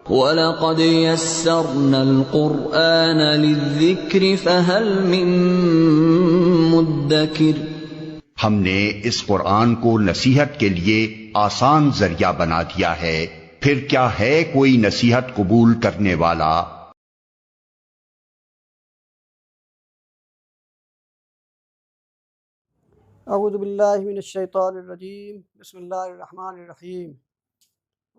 وَلَقَدْ يَسَّرْنَا الْقُرْآنَ لِلذِّكْرِ فَهَلْ مِن مُّدَّكِرٍ۔ ہم نے اس قرآن کو نصیحت کے لیے آسان ذریعہ بنا دیا ہے، پھر کیا ہے کوئی نصیحت قبول کرنے والا؟ اعوذ باللہ من الشیطان الرجیم، بسم اللہ الرحمن الرحیم۔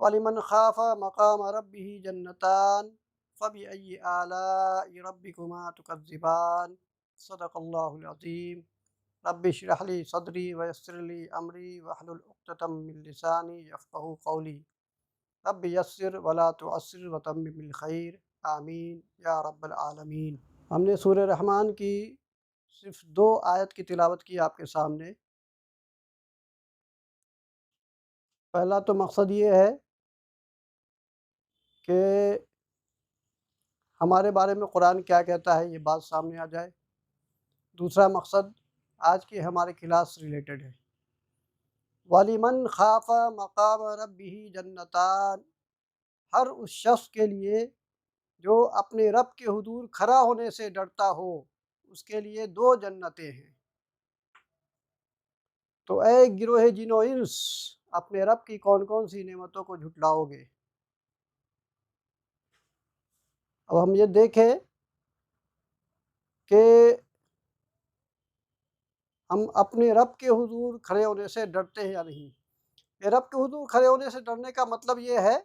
وَلِمَنْ خَافَ مَقَامَ رَبِّهِ جَنَّتَانِ فَبِأَيِّ آلَاءِ رَبِّكُمَا تُكَذِّبَانِ۔ صدق اللہ العظیم۔ رب اشرح لی صدری ویسر لی امری واحلل عقدۃ من لسانی یفقہوا قولی۔ رب یسر ولا تعسر وتمم بالخیر، آمین یا رب العالمین۔ ہم نے سورہ رحمان کی صرف 2 آیت کی تلاوت کی آپ کے سامنے۔ پہلا تو مقصد یہ ہے کہ ہمارے بارے میں قرآن کیا کہتا ہے، یہ بات سامنے آ جائے۔ دوسرا مقصد آج کی ہمارے کلاس سے ریلیٹڈ ہے۔ وَلِمَنْ خَافَ مَقَامَ رَبِّهِ جَنَّتَانِ، ہر اس شخص کے لیے جو اپنے رب کے حضور کھڑا ہونے سے ڈرتا ہو، اس کے لیے 2 جنتیں ہیں۔ تو اے گروہ جن و انس، اپنے رب کی کون کون سی نعمتوں کو جھٹلاؤ گے؟ اب ہم یہ دیکھیں کہ ہم اپنے رب کے حضور کھڑے ہونے سے ڈرتے ہیں یا نہیں۔ یہ رب کے حضور کھڑے ہونے سے ڈرنے کا مطلب یہ ہے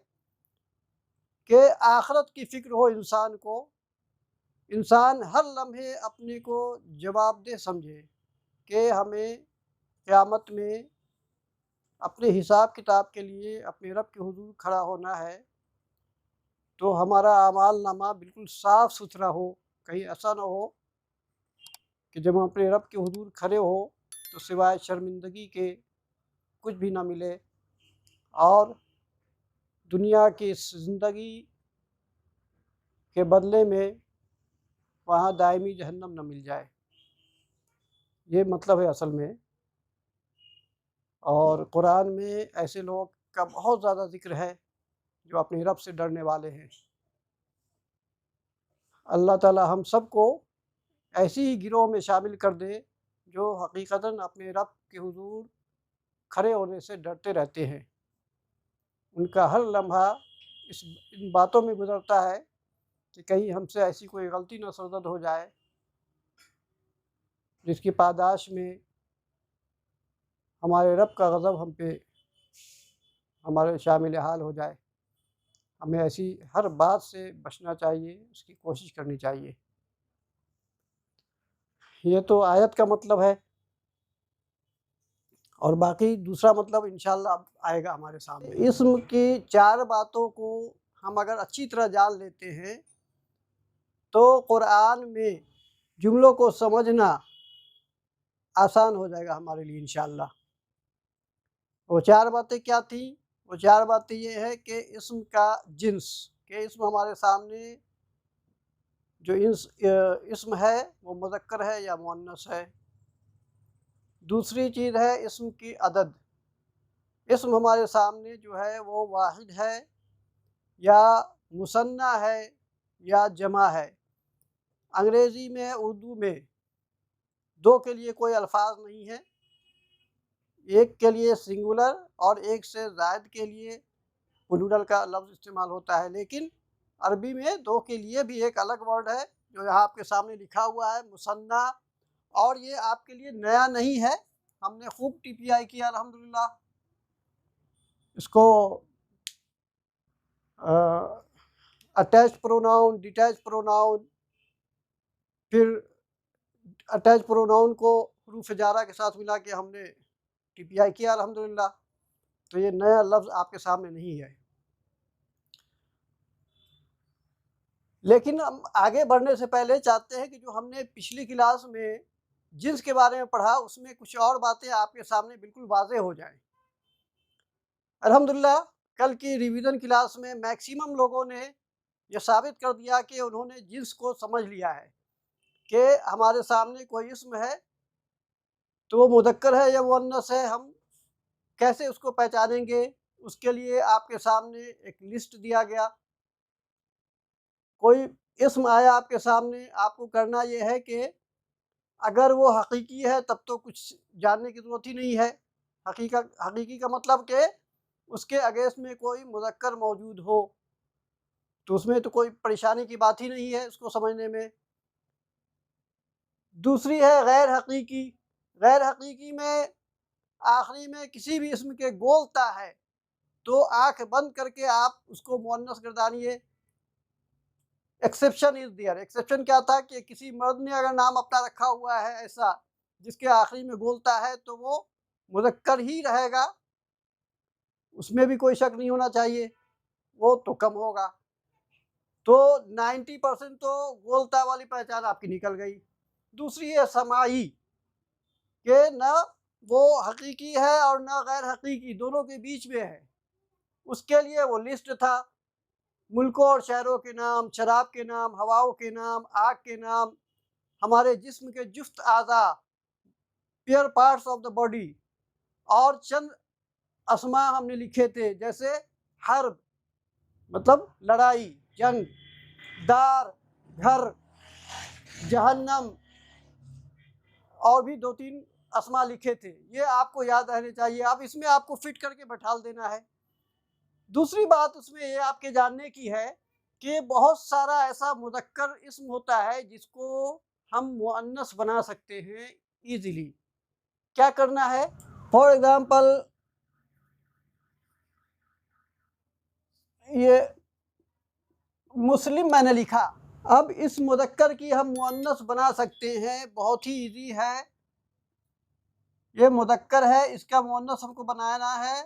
کہ آخرت کی فکر ہو انسان کو، انسان ہر لمحے اپنے کو جواب دہ سمجھے کہ ہمیں قیامت میں اپنے حساب کتاب کے لیے اپنے رب کے حضور کھڑا ہونا ہے، تو ہمارا اعمال نامہ بالکل صاف ستھرا ہو۔ کہیں ایسا نہ ہو کہ جب ہم اپنے رب کے حضور کھڑے ہو تو سوائے شرمندگی کے کچھ بھی نہ ملے، اور دنیا کی اس زندگی کے بدلے میں وہاں دائمی جہنم نہ مل جائے۔ یہ مطلب ہے اصل میں۔ اور قرآن میں ایسے لوگ کا بہت زیادہ ذکر ہے جو اپنے رب سے ڈرنے والے ہیں۔ اللہ تعالی ہم سب کو ایسی ہی گروہ میں شامل کر دے جو حقیقتاً اپنے رب کے حضور کھڑے ہونے سے ڈرتے رہتے ہیں۔ ان کا ہر لمحہ ان باتوں میں گزرتا ہے کہ کہیں ہم سے ایسی کوئی غلطی نہ سرزد ہو جائے جس کی پاداش میں ہمارے رب کا غضب ہم پہ ہمارے شامل حال ہو جائے۔ ہمیں ایسی ہر بات سے بچنا چاہیے، اس کی کوشش کرنی چاہیے۔ یہ تو آیت کا مطلب ہے، اور باقی دوسرا مطلب انشاءاللہ اب آئے گا ہمارے سامنے۔ اسم کی 4 باتوں کو ہم اگر اچھی طرح جان لیتے ہیں تو قرآن میں جملوں کو سمجھنا آسان ہو جائے گا ہمارے لیے انشاءاللہ۔ وہ 4 باتیں کیا تھیں؟ وہ 4 باتیں یہ ہے کہ اسم کا جنس، کہ اسم ہمارے سامنے جو اسم ہے وہ مذکر ہے یا مؤنث ہے۔ دوسری چیز ہے اسم کی عدد، اسم ہمارے سامنے جو ہے وہ واحد ہے یا مثنیٰ ہے یا جمع ہے۔ انگریزی میں، اردو میں 2 کے لیے کوئی الفاظ نہیں ہے، ایک کے لیے سنگولر اور ایک سے زائد کے لیے پلورل کا لفظ استعمال ہوتا ہے، لیکن عربی میں 2 کے لیے بھی ایک الگ ورڈ ہے جو یہاں آپ کے سامنے لکھا ہوا ہے، مثنیٰ۔ اور یہ آپ کے لیے نیا نہیں ہے، ہم نے خوب ٹی پی آئی کیا الحمدللہ۔ اس کو اٹیچ پروناؤن، ڈیٹیچ پروناؤن، پھر اٹیچ پروناؤن کو حروف جارہ کے ساتھ ملا کے ہم نے ٹی پی آئی کیا الحمدللہ۔ تو یہ نیا لفظ آپ کے سامنے نہیں ہے، لیکن ہم آگے بڑھنے سے پہلے چاہتے ہیں کہ جو ہم نے پچھلی کلاس میں جنس کے بارے میں پڑھا اس میں کچھ اور باتیں آپ کے سامنے بالکل واضح ہو جائیں۔ الحمدللہ کل کی ریویژن کلاس میں میکسیمم لوگوں نے یہ ثابت کر دیا کہ انہوں نے جنس کو سمجھ لیا ہے کہ ہمارے سامنے کوئی اسم ہے تو وہ مذکر ہے یا مؤنث ہے، ہم کیسے اس کو پہچانیں گے؟ اس کے لیے آپ کے سامنے ایک لسٹ دیا گیا کوئی اسم آیا آپ کے سامنے، آپ کو کرنا یہ ہے کہ اگر وہ حقیقی ہے تب تو کچھ جاننے کی ضرورت ہی نہیں ہے۔ حقیقی کا مطلب کہ اس کے اگینسٹ میں کوئی مذکر موجود ہو، تو اس میں تو کوئی پریشانی کی بات ہی نہیں ہے اس کو سمجھنے میں۔ دوسری ہے غیر حقیقی۔ غیر حقیقی میں آخری میں کسی بھی اسم کے گولتا ہے تو آنکھ بند کر کے آپ اس کو مؤنث گردانیے۔ Exception is there. ایکسیپشن کیا تھا کہ کسی مرد نے اگر نام اپنا رکھا ہوا ہے ایسا جس کے آخری میں گولتا ہے تو وہ مذکر ہی رہے گا، اس میں بھی کوئی شک نہیں ہونا چاہیے، وہ تو کم ہوگا۔ تو 90% تو گولتا والی پہچان آپ کی نکل گئی۔ دوسری ہے سماعی، کہ نہ وہ حقیقی ہے اور نہ غیر حقیقی، دونوں کے بیچ میں ہے۔ اس کے لیے وہ لسٹ تھا، ملکوں اور شہروں کے نام، شراب کے نام، ہواؤں کے نام، آگ کے نام، ہمارے جسم کے جفت اعضاء، pair parts of the body, اور چند اسما ہم نے لکھے تھے جیسے حرب مطلب لڑائی جنگ، دار گھر، جہنم، اور بھی 2-3 اسما لکھے تھے۔ یہ آپ کو یاد رہنے چاہیے، اب اس میں آپ کو فٹ کر کے بٹھال دینا ہے۔ دوسری بات اس میں یہ آپ کے جاننے کی ہے کہ بہت سارا ایسا مذکر اسم ہوتا ہے جس کو ہم مؤنث بنا سکتے ہیں ایزیلی۔ کیا کرنا ہے؟ فار ایگزامپل یہ مسلم میں نے لکھا، اب اس مذکر کی ہم مؤنث بنا سکتے ہیں، بہت ہی ایزی ہے۔ یہ مذکر ہے، اس کا مؤنث ہم کو بنانا ہے،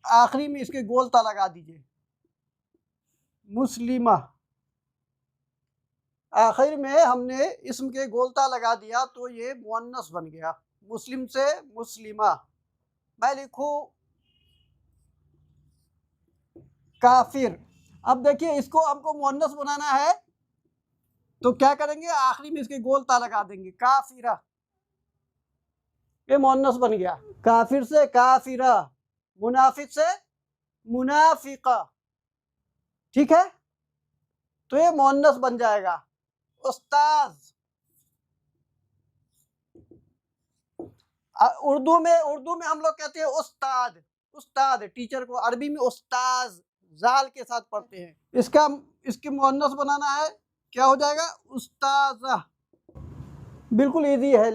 آخری میں اس کے گولتا لگا دیجئے، مسلمہ۔ آخر میں ہم نے اسم کے گولتا لگا دیا تو یہ مؤنث بن گیا، مسلم سے مسلمہ۔ میں لکھوں کافر، اب دیکھیے اس کو ہم کو مؤنث بنانا ہے تو کیا کریں گے؟ آخری میں اس کے گولتا لگا دیں گے، کافرہ، یہ مؤنث بن گیا۔ کافر سے کافرہ، منافق سے منافقہ، ٹھیک ہے؟ تو یہ مؤنث بن جائے گا۔ استاذ، اردو میں ہم لوگ کہتے ہیں استاد، استاد ٹیچر کو، عربی میں استاذ زال کے ساتھ پڑھتے ہیں۔ اس کے مؤنث بنانا ہے، کیا ہو جائے گا؟ استاذہ۔ بالکل ایزی ہے،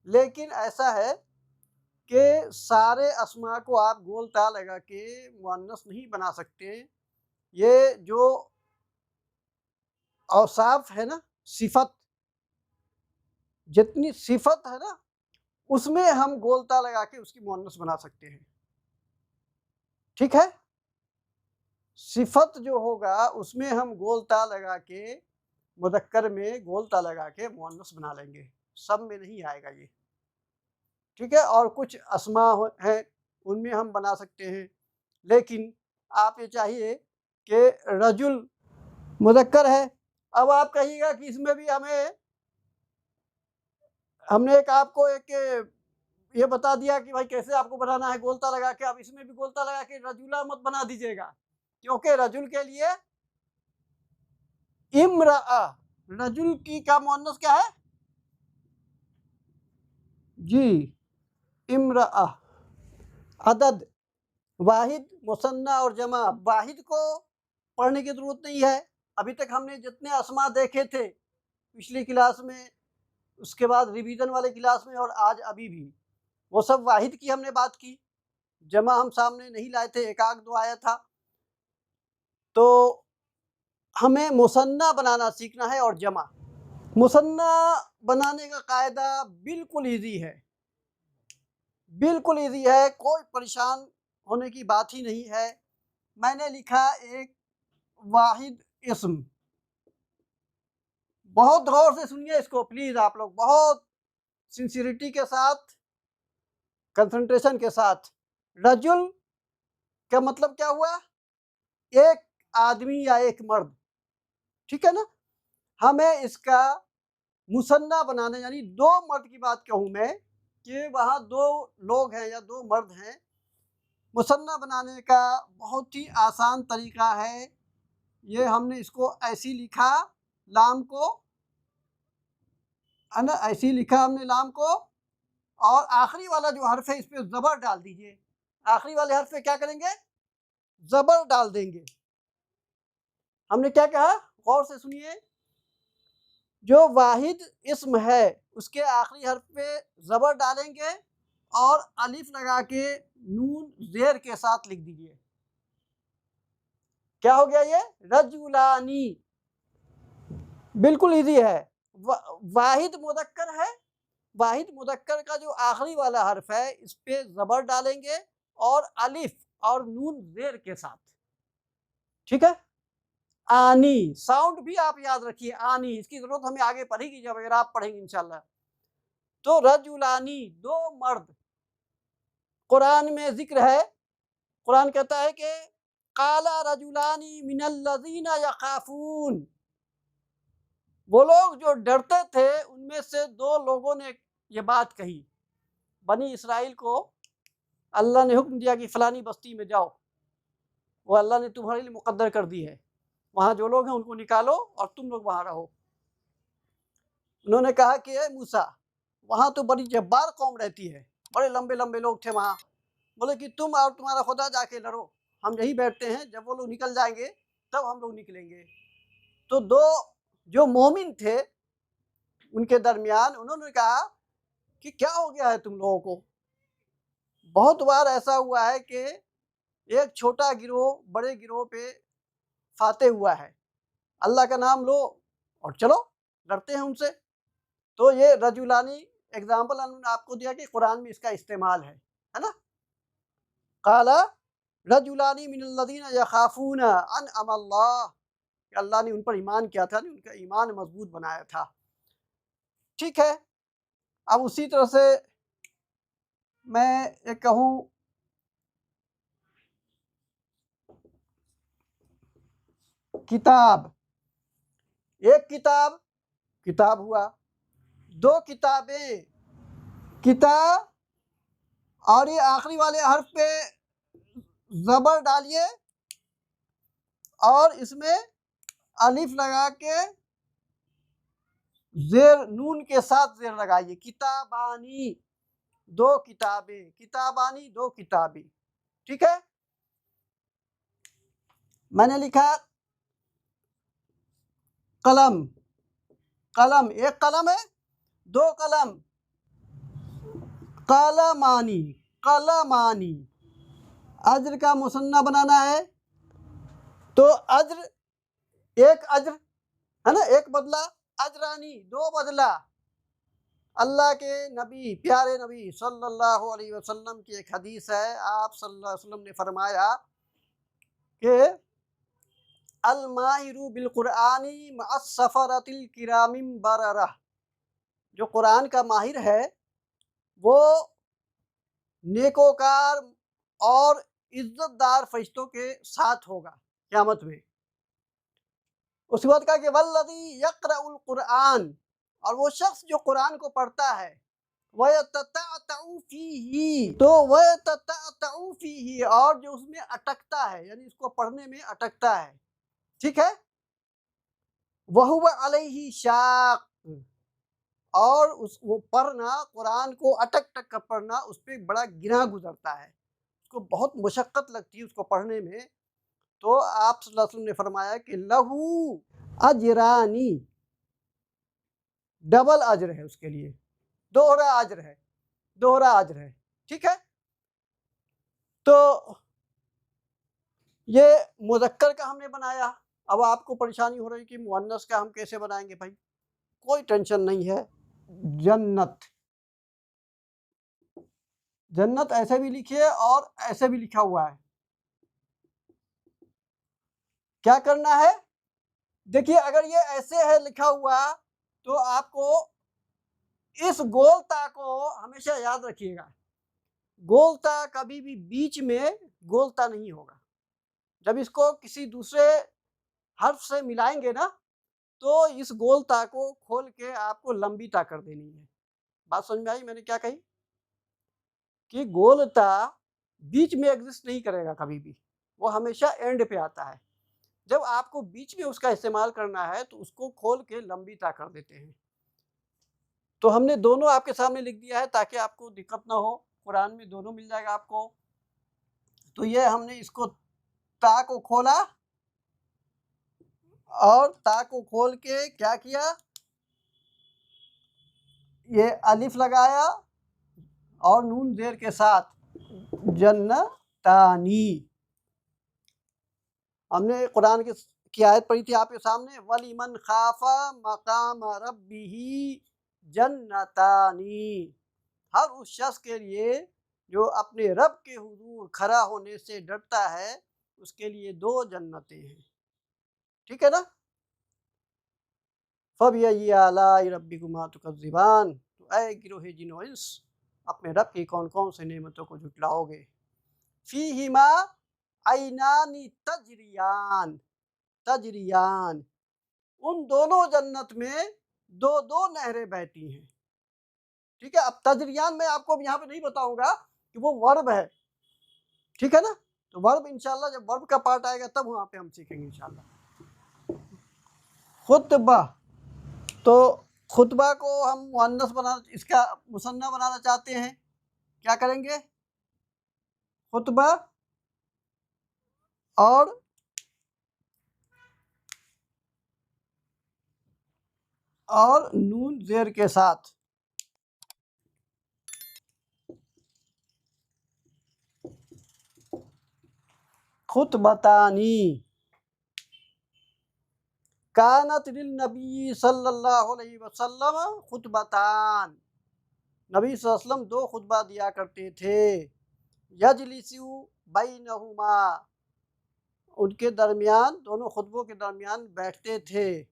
لیکن ایسا ہے کہ سارے اسماء کو آپ گولتا لگا کے مؤنث نہیں بنا سکتے۔ یہ جو اوصاف ہے نا، صفت، جتنی صفت ہے نا اس میں ہم گولتا لگا کے اس کی مؤنث بنا سکتے ہیں، ٹھیک ہے؟ صفت جو ہوگا اس میں ہم گولتا لگا کے مذکر میں گولتا لگا کے مؤنث بنا لیں گے، سب میں نہیں آئے گا یہ، ٹھیک ہے؟ اور کچھ اسماء ہیں ان میں ہم بنا سکتے ہیں، لیکن آپ یہ چاہیے کہ رجل مذکر ہے۔ اب آپ کہیے گا کہ اس میں بھی ہم نے آپ کو یہ بتا دیا کہ بھائی کیسے آپ کو بنانا ہے گولتا لگا کے، اب اس میں بھی گولتا لگا کے رجولہ مت بنا دیجیے گا، کیونکہ رجل کے لیے امرأہ، رجل کی کا مؤنث کیا ہے؟ جی امرأہ۔ عدد، واحد، مثنیٰ اور جمع، واحد کو پڑھنے کی ضرورت نہیں ہے، ابھی تک ہم نے جتنے اسماء دیکھے تھے پچھلی کلاس میں، اس کے بعد ریویژن والے کلاس میں، اور آج ابھی بھی، وہ سب واحد کی ہم نے بات کی، جمع ہم سامنے نہیں لائے تھے، ایک آدھ دو آیا تھا۔ تو ہمیں مثنیٰ بنانا سیکھنا ہے اور جمع۔ مثنیٰ بنانے کا قاعدہ بالکل ایزی ہے، بالکل ایزی ہے، کوئی پریشان ہونے کی بات ہی نہیں ہے۔ میں نے لکھا ایک واحد اسم، بہت غور سے سنیے اس کو پلیز، آپ لوگ بہت سنسیریٹی کے ساتھ، کنسنٹریشن کے ساتھ۔ رجل کا مطلب کیا ہوا؟ ایک آدمی یا ایک مرد، ٹھیک ہے نا؟ ہمیں اس کا مثنیٰ بنانا، یعنی 2 مرد کی بات کہوں میں کہ وہاں 2 لوگ ہیں یا 2 مرد ہیں، مثنیٰ بنانے کا بہت ہی آسان طریقہ ہے یہ ہم نے اس کو ایسی لکھا لام کو، ہے نا، ایسی لکھا ہم نے لام کو، اور آخری والا جو حرف ہے اس پہ زبر ڈال دیجئے، آخری والے حرف پہ کیا کریں گے؟ زبر ڈال دیں گے۔ ہم نے کیا کہا؟ غور سے سنیے، جو واحد اسم ہے اس کے آخری حرف پہ زبر ڈالیں گے اور الف لگا کے نون زیر کے ساتھ لکھ دیجئے۔ کیا ہو گیا یہ؟ رجلانی۔ بالکل ایزی ہے، واحد مذکر ہے، واحد مذکر کا جو آخری والا حرف ہے اس پہ زبر ڈالیں گے اور الف اور نون زیر کے ساتھ، ٹھیک ہے؟ آنی، ساؤنڈ بھی آپ یاد رکھیے، آنی، اس کی ضرورت ہمیں آگے پڑھے گی جب اگر آپ پڑھیں گے انشاءاللہ۔ تو رجلانی، دو مرد، قرآن میں ذکر ہے، قرآن کہتا ہے کہ قال رجلان من الذین یخافون، وہ لوگ جو ڈرتے تھے ان میں سے دو لوگوں نے یہ بات کہی۔ بنی اسرائیل کو اللہ نے حکم دیا کہ فلانی بستی میں جاؤ، وہ اللہ نے تمہارے لیے مقدر کر دی ہے، وہاں جو لوگ ہیں ان کو نکالو اور تم لوگ وہاں رہو۔ انہوں نے کہا کہ اے موسیٰ، وہاں تو بڑی جبار قوم رہتی ہے، بڑے لمبے لمبے لوگ تھے وہاں، بولے کہ تم اور تمہارا خدا جا کے لڑو، ہم یہی بیٹھتے ہیں، جب وہ لوگ نکل جائیں گے تب ہم لوگ نکلیں گے۔ تو دو جو مومن تھے ان کے درمیان انہوں نے کہا کہ کیا ہو گیا ہے تم لوگوں کو؟ بہت بار ایسا ہوا ہے کہ ایک چھوٹا گروہ بڑے گروہ پہ فاتح ہوا ہے، اللہ کا نام لو اور چلو لڑتے ہیں ان سے۔ تو یہ رجلانی ایگزامپل ہم نے آپ کو دیا کہ قرآن میں اس کا استعمال ہے نا۔ قال رجلان من الذین یخافون انعم اللہ، کہ اللہ نے ان پر ایمان کیا تھا، ان کا ایمان مضبوط بنایا تھا، ٹھیک ہے۔ اب اسی طرح سے میں ایک کہوں کتاب، ایک کتاب، کتاب ہوا، دو کتابیں، کتاب، اور یہ آخری والے حرف پہ زبر ڈالیے اور اس میں الف لگا کے زیر نون کے ساتھ زیر لگائیے، کتابانی، دو کتابیں، کتابانی، دو کتابیں، ٹھیک ہے۔ میں نے لکھا قلم، قلم، ایک قلم ہے، دو قلم، قلمانی، قلمانی، اجر کا مثنیٰ بنانا ہے تو اجر، ایک اجر ہے نا، ایک بدلہ، اجرانی، دو بدلہ۔ اللہ کے نبی، پیارے نبی صلی اللہ علیہ وسلم کی ایک حدیث ہے، آپ صلی اللہ علیہ وسلم نے فرمایا کہ الماہر بالقرآن مع السفرۃ الکرام بررہ، جو قرآن کا ماہر ہے وہ نیکوکار اور عزت دار فرشتوں کے ساتھ ہوگا قیامت میں۔ اس کے بعد کہا کہ والذی یقرأ القرآن، اور وہ شخص جو قرآن کو پڑھتا ہے، وَيَتَتَعْتَعُ فِيهِ، تو وَيَتَتَعْتَعُ فِيهِ، اور جو اس میں اٹکتا ہے، یعنی اس کو پڑھنے میں اٹکتا ہے، ٹھیک ہے۔ وَهُوَ عَلَيْهِ شَاقٌ، اور وہ پڑھنا، قرآن کو اٹک ٹک کر پڑھنا اس پہ بڑا گراں گزرتا ہے، اس کو بہت مشقت لگتی ہے اس کو پڑھنے میں۔ تو آپ صلی اللہ علیہ وسلم نے فرمایا کہ لہو اجرانی، ڈبل اجر ہے اس کے لیے، دوہرا اجر ہے، دوہرا اجر ہے، ٹھیک ہے۔ تو یہ مذکر کا ہم نے بنایا۔ اب آپ کو پریشانی ہو رہی کہ مؤنث کا ہم کیسے بنائیں گے بھائی؟ کوئی ٹینشن نہیں ہے، جنت، جنت ایسے بھی لکھیے اور ایسے بھی لکھا ہوا ہے۔ کیا کرنا ہے؟ دیکھیے اگر یہ ایسے ہے لکھا ہوا تو آپ کو اس گول تا کو ہمیشہ یاد رکھیے گا، گول تا کبھی بھی بیچ میں گول تا نہیں ہوگا، جب اس کو کسی دوسرے حرف سے ملائیں گے نا تو اس گول تا کو کھول کے آپ کو لمبی تا کر دینی ہے۔ بات سمجھ میں آئی میں نے کیا کہی؟ کہ گول تا بیچ میں ایگزسٹ نہیں کرے گا کبھی بھی، وہ ہمیشہ اینڈ پہ آتا ہے۔ جب آپ کو بیچ میں اس کا استعمال کرنا ہے تو اس کو کھول کے لمبی تا کر دیتے ہیں. تو ہم نے دونوں آپ کے سامنے لکھ دیا ہے تاکہ آپ کو دقت نہ ہو. قرآن میں دونوں مل جائے گا آپ کو. تو یہ ہم نے اس کو تا کو کھولا اور تا کو کھول کے کیا کیا، یہ الف لگایا اور نون زیر کے ساتھ جنتانی. ہم نے قرآن کی آیت پڑھی تھی آپ کے سامنے، وَلِمَنْ خَافَ مَقَامَ رَبِّهِ جَنَّتَانِ. ہر اس شخص کے لیے جو اپنے رب کے حضور کھڑا ہونے سے ڈرتا ہے، اس کے لیے 2 جنتیں ہیں. ٹھیک ہے نا؟ فَبِأَيِّ آلَاءِ رَبِّكُمَا تُكَذِّبَانِ. تو اے گروہ جن و انس، اپنے رب کی کون کون سے نعمتوں کو جھٹلاؤ گے. فِيهِمَا عَيْنَانِ تَجْرِيَانِ. تجریان، ان دونوں جنت میں 2 نہریں بہتی ہیں. ٹھیک ہے. اب تجریان میں آپ کو یہاں پہ نہیں بتاؤں گا کہ وہ ورب ہے. ٹھیک ہے نا. تو ورب انشاءاللہ جب ورب کا پارٹ آئے گا تب وہاں پہ ہم سیکھیں گے انشاءاللہ. خطبہ، تو خطبہ کو ہم مؤنث اس کا مثنیٰ بنانا چاہتے ہیں. کیا کریں گے؟ خطبہ اور نون زیر کے ساتھ خطبتانی. کانت للنبی صلی اللہ علیہ وسلم خطبتان. نبی صلی اللہ علیہ وسلم 2 خطبہ دیا کرتے تھے. یجلسو بینہما، ان کے درمیان، دونوں خطبوں کے درمیان بیٹھتے تھے.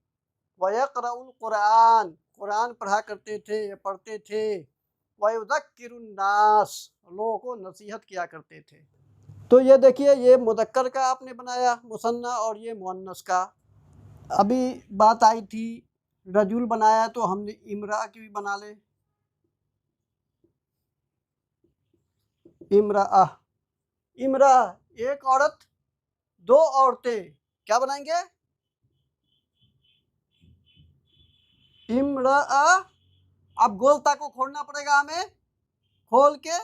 وَيَقْرَأُ الْقُرْآنَ، قرآن پڑھا کرتے تھے یا پڑھتے تھے. وَيُذَكِّرُ النَّاسَ، لوگوں کو نصیحت کیا کرتے تھے. تو یہ دیکھیے، یہ مذکر کا آپ نے بنایا مثنیٰ اور یہ مؤنث کا. ابھی بات آئی تھی رجل بنایا تو ہم نے امرأہ کی بھی بنا لے. امرأہ، امرأہ ایک عورت، 2 عورتیں. کیا بنائیں گے؟ امرأہ. اب گولتا کو کھولنا پڑے گا ہمیں. کھول کے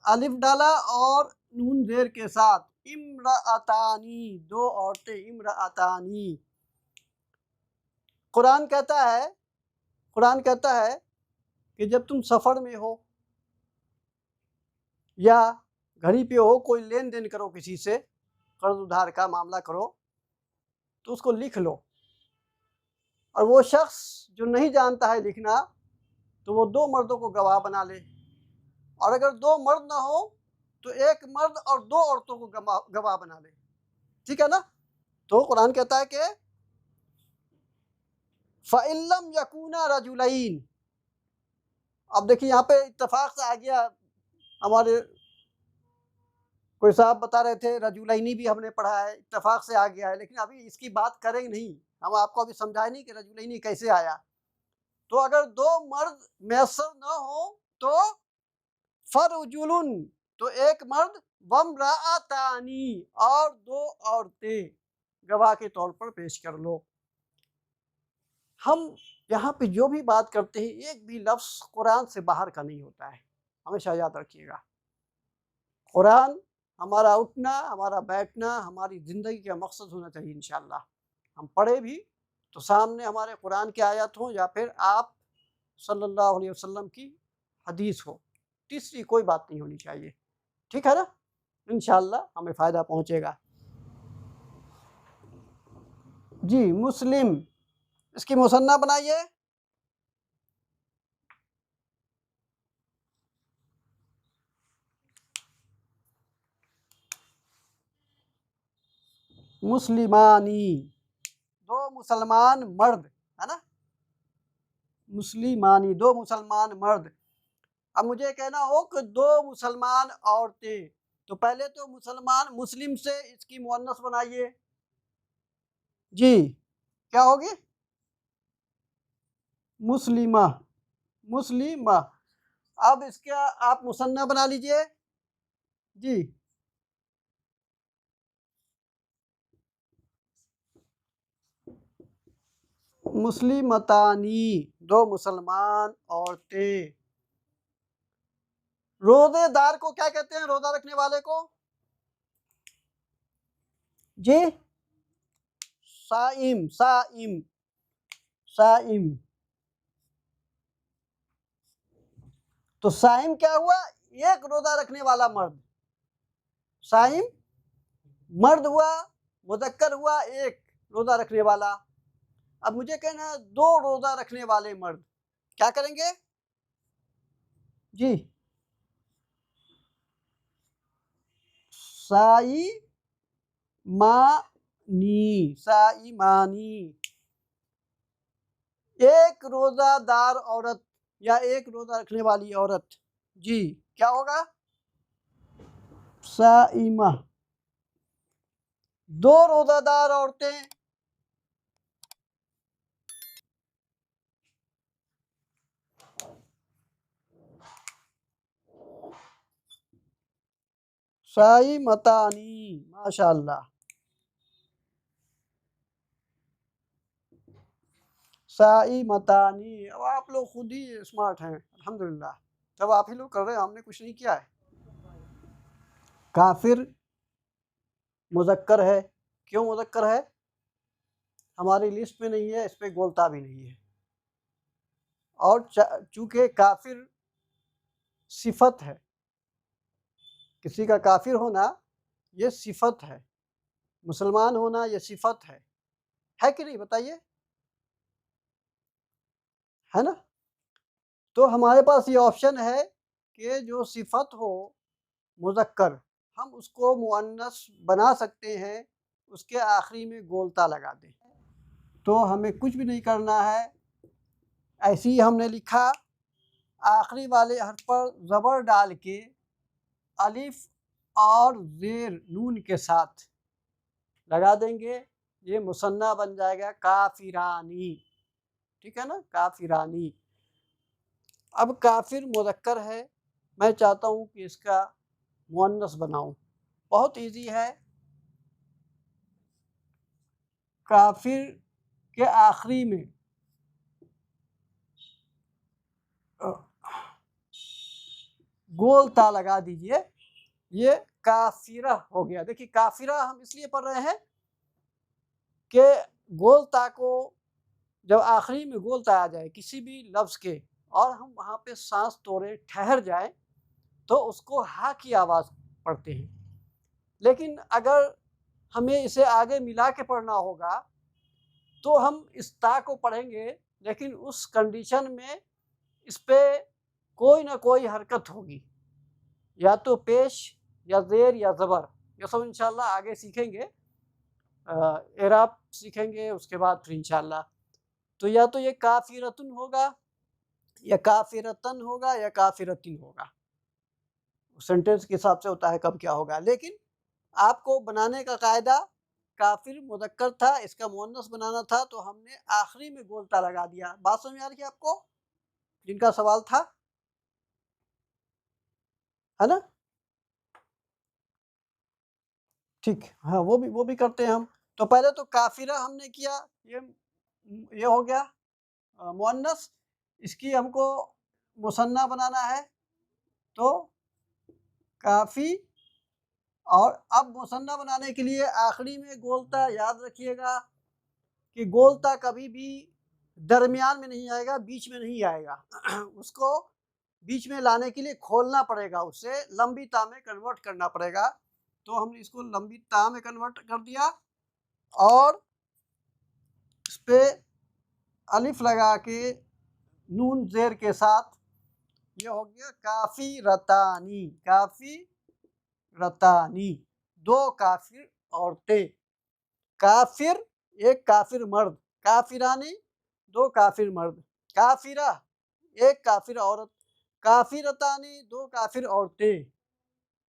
الف ڈالا اور نون زیر کے ساتھ امرأتانی، 2 عورتیں. امرأتانی. قرآن کہتا ہے کہ جب تم سفر میں ہو یا گھڑی پہ ہو، کوئی لین دین کرو، کسی سے قرض ادھار کا معاملہ کرو، تو اس کو لکھ لو. اور وہ شخص جو نہیں جانتا ہے لکھنا تو وہ 2 مردوں کو گواہ بنا لے. اور اگر 2 مرد نہ ہو تو 1 مرد اور 2 عورتوں کو گواہ بنا لے. ٹھیک ہے نا. تو قرآن کہتا ہے کہ فَإِن لَّمْ يَكُونَا رَجُلَيْنِ. اب دیکھیے یہاں پہ اتفاق سے آ گیا. ہمارے کوئی صاحب بتا رہے تھے رجولینی بھی ہم نے پڑھا ہے، اتفاق سے آ گیا ہے، لیکن ابھی اس کی بات کریں نہیں. ہم آپ کو ابھی سمجھائے نہیں کہ رجولینی کیسے آیا. تو اگر 2 مرد میسر نہ ہو تو فرجلن، تو 1 مرد، وامرأتانی، اور 2 عورتیں گواہ کے طور پر پیش کر لو. ہم یہاں پہ جو بھی بات کرتے ہیں ایک بھی لفظ قرآن سے باہر کا نہیں ہوتا ہے، ہمیشہ یاد رکھیے گا. قرآن ہمارا اٹھنا، ہمارا بیٹھنا، ہماری زندگی کا مقصد ہونا چاہیے. انشاءاللہ ہم پڑھے بھی تو سامنے ہمارے قرآن کی آیت ہوں یا پھر آپ صلی اللہ علیہ وسلم کی حدیث ہو. تیسری کوئی بات نہیں ہونی چاہیے. ٹھیک ہے نا. انشاءاللہ ہمیں فائدہ پہنچے گا. جی مسلم، اس کی مثنیٰ بنائیے. مسلمانی، 2 مسلمان مرد ہے نا. مسلمانی، 2 مسلمان مرد. اب مجھے کہنا ہو کہ 2 مسلمان عورتیں، تو پہلے تو مسلم سے اس کی مؤنث بنائیے. جی کیا ہوگی؟ مسلمہ. مسلمہ. اب اس کا آپ مثنیٰ بنا لیجئے. جی مسلمتانی، دو مسلمان عورتیں۔ روزے دار کو کیا کہتے ہیں؟ روزہ رکھنے والے کو جی صائم، صائم، صائم۔ تو صائم کیا ہوا؟ ایک روزہ رکھنے والا مرد، صائم مرد ہوا، مذکر ہوا ایک روزہ رکھنے والا۔ اب مجھے کہنا ہے دو روزہ رکھنے والے مرد، کیا کریں گے جی؟ صائمانی، صائمانی۔ ایک روزہ دار عورت یا ایک روزہ رکھنے والی عورت، جی کیا ہوگا؟ صائمہ۔ دو روزہ دار عورتیں، صائمتانی، ماشاء اللہ، صائمتانی۔ اب آپ لوگ خود ہی اسمارٹ ہیں الحمدللہ، جب آپ ہی لوگ کر رہے ہیں، ہم نے کچھ نہیں کیا ہے۔ کافر مذکر ہے، کیوں مذکر ہے؟ ہماری لسٹ میں نہیں ہے، اس پہ گولتا بھی نہیں ہے، اور چونکہ کافر صفت ہے، کسی کا کافر ہونا یہ صفت ہے، مسلمان ہونا یہ صفت ہے کہ نہیں بتائیے، ہے نا؟ تو ہمارے پاس یہ آپشن ہے کہ جو صفت ہو مذکر، ہم اس کو مؤنث بنا سکتے ہیں، اس کے آخری میں گولتا لگا دیں، تو ہمیں کچھ بھی نہیں کرنا ہے۔ ایسے ہی ہم نے لکھا، آخری والے حرف پر زبر ڈال کے الف اور زیر نون کے ساتھ لگا دیں گے، یہ مثنیٰ بن جائے گا کافرانی، ٹھیک ہے نا؟ کافرانی۔ اب کافر مذکر ہے، میں چاہتا ہوں کہ اس کا مؤنث بناؤں، بہت ایزی ہے۔ کافر کے آخری میں گول تا لگا دیجئے، یہ کافرہ ہو گیا۔ دیکھیے کافرہ ہم اس لیے پڑھ رہے ہیں کہ گول تا کو جب آخری میں گول تا آ جائے کسی بھی لفظ کے، اور ہم وہاں پہ سانس توڑے ٹھہر جائیں، تو اس کو ہا کی آواز پڑھتے ہیں۔ لیکن اگر ہمیں اسے آگے ملا کے پڑھنا ہوگا تو ہم اس تا کو پڑھیں گے، لیکن اس کنڈیشن میں اس پہ کوئی نہ کوئی حرکت ہوگی، یا تو پیش یا زیر یا زبر، یہ سب انشاءاللہ آگے سیکھیں گے، اعراب سیکھیں گے اس کے بعد پھر انشاءاللہ۔ تو یا تو یہ کافرتن ہوگا، یا کافرتن ہوگا، یا کافرتن ہوگا، سنٹینس کے حساب سے ہوتا ہے کب کیا ہوگا۔ لیکن آپ کو بنانے کا قاعدہ، کافر مذکر تھا، اس کا مؤنث بنانا تھا، تو ہم نے آخری میں گولتا لگا دیا۔ بات سمجھ آ رہی ہے آپ کو؟ جن کا سوال تھا، ہے نا؟ ٹھیک، ہاں وہ بھی کرتے ہیں ہم۔ تو پہلے تو کافرہ ہم نے کیا، یہ ہو گیا مؤنث، اس کی ہم کو مثنیٰ بنانا ہے، تو کافی، اور اب مثنیٰ بنانے کے لیے آخری میں گولتا، یاد رکھیے گا کہ گولتا کبھی بھی درمیان میں نہیں آئے گا، بیچ میں نہیں آئے گا، اس کو بیچ میں لانے کے لیے کھولنا پڑے گا، اسے لمبی تا میں کنورٹ کرنا پڑے گا۔ تو ہم نے اس کو لمبی تا میں کنورٹ کر دیا، اور اس پہ الف لگا کے نون زیر کے ساتھ، یہ ہو گیا کافی رتانی، کافی رتانی، دو کافر عورتیں۔ کافر ایک کافر مرد، کافرانی دو کافر مرد، کافرہ ایک کافر عورت، کافرتانی دو کافر عورتیں،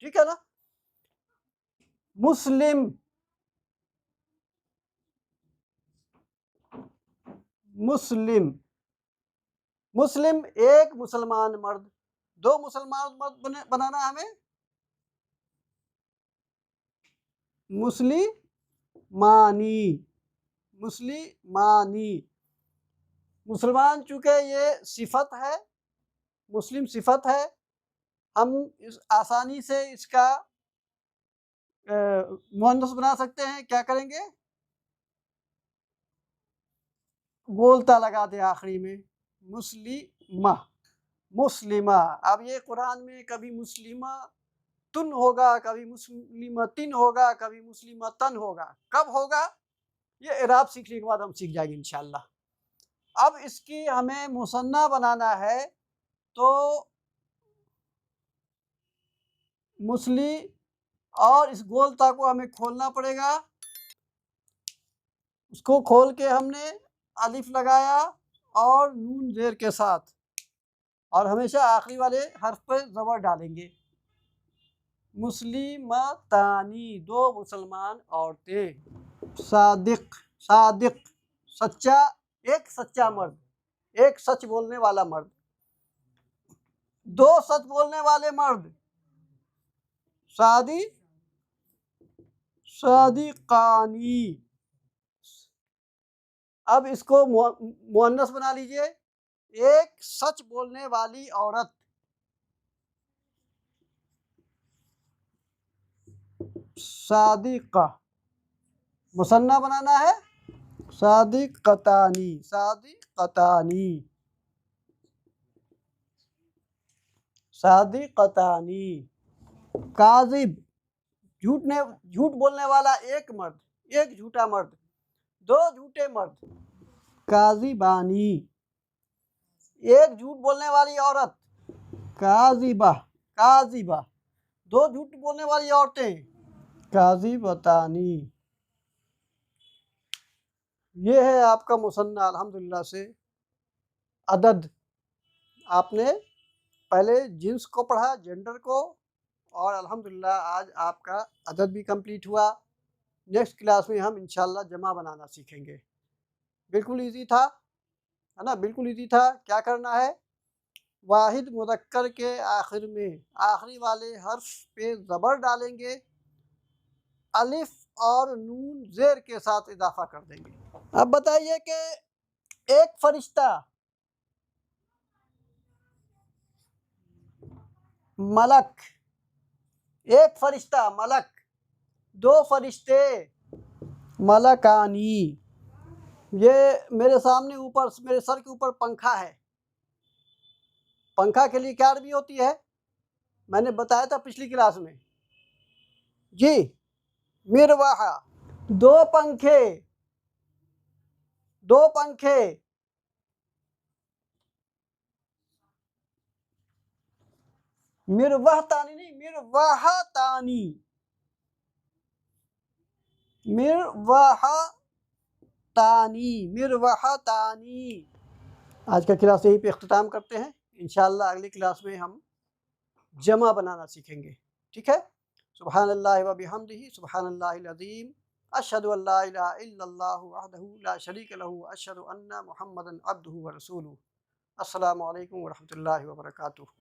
ٹھیک ہے نا؟ مسلم، مسلم، مسلم ایک مسلمان مرد، دو مسلمان مرد بنانا ہمیں، مسلمانی، مسلمانی، مسلمان چونکہ یہ صفت ہے، مسلم صفت ہے، ہم آسانی سے اس کا مؤنث بنا سکتے ہیں. کیا کریں گے؟ گولتا لگا دے آخری میں، مسلمہ، مسلمہ. اب یہ قرآن میں کبھی مسلمہ تن ہوگا، کبھی مسلمتن ہوگا، کبھی مسلمتن ہوگا. کب ہوگا؟ یہ اعراب سیکھنے کے بعد ہم سیکھ جائیں گے انشاءاللہ. اب اس کی ہمیں مثنیٰ بنانا ہے تو مسلی اور اس گولتا کو ہمیں کھولنا پڑے گا. اس کو کھول کے ہم نے الف لگایا اور نون زیر کے ساتھ، اور ہمیشہ آخری والے حرف پہ زبر ڈالیں گے. مسلمتانی، دو مسلمان عورتیں. صادق، صادق سچا، ایک سچا مرد، ایک سچ بولنے والا مرد. دو سچ بولنے والے مرد. صادقانی. اب اس کو مؤنث بنا لیجئے، ایک سچ بولنے والی عورت. صادقہ. مثنیٰ بنانا ہے، صادقتانی، صادقتانی، صادقتانی. کاذب، جھوٹ بولنے والا ایک مرد، ایک جھوٹا مرد، دو جھوٹے مرد. کاذبانی، ایک جھوٹ بولنے والی عورت. کاذبہ، کاذبہ، دو جھوٹ بولنے والی عورتیں. کاذبتانی. یہ ہے آپ کا مثنیٰ الحمدللہ سے. عدد، آپ نے پہلے جنس کو پڑھا، جینڈر کو، اور الحمدللہ آج آپ کا عدد بھی کمپلیٹ ہوا. نیکسٹ کلاس میں ہم انشاءاللہ جمع بنانا سیکھیں گے. بالکل ایزی تھا، ہے نا؟ بالکل ایزی تھا. کیا کرنا ہے؟ واحد مذکر کے آخر میں آخری والے حرف پہ زبر ڈالیں گے، الف اور نون زیر کے ساتھ اضافہ کر دیں گے. اب بتائیے کہ ایک فرشتہ، ملک، ایک فرشتہ ملک، دو فرشتے ملکانی. یہ میرے سامنے اوپر، میرے سر کے اوپر پنکھا ہے. پنکھا کے لیے کیا عربی ہوتی ہے؟ میں نے بتایا تھا پچھلی کلاس میں. جی، مروحہ. دو پنکھے، دو پنکھے. مروح تانی نہیں، مروحہ تانی، مروحہ تانی، مروحہ تانی. آج کا کلاس یہیں پہ اختتام کرتے ہیں. انشاءاللہ اگلی کلاس میں ہم جمع بنانا سیکھیں گے. ٹھیک ہے؟ سبحان اللہ و بحمدہ، سبحان اللہ العظیم، اشہد ان لا الہ الا اللہ وحدہ لا شریک لہ، اشہد ان محمدا عبدہ ورسولہ. السلام علیکم ورحمۃ اللہ وبرکاتہ.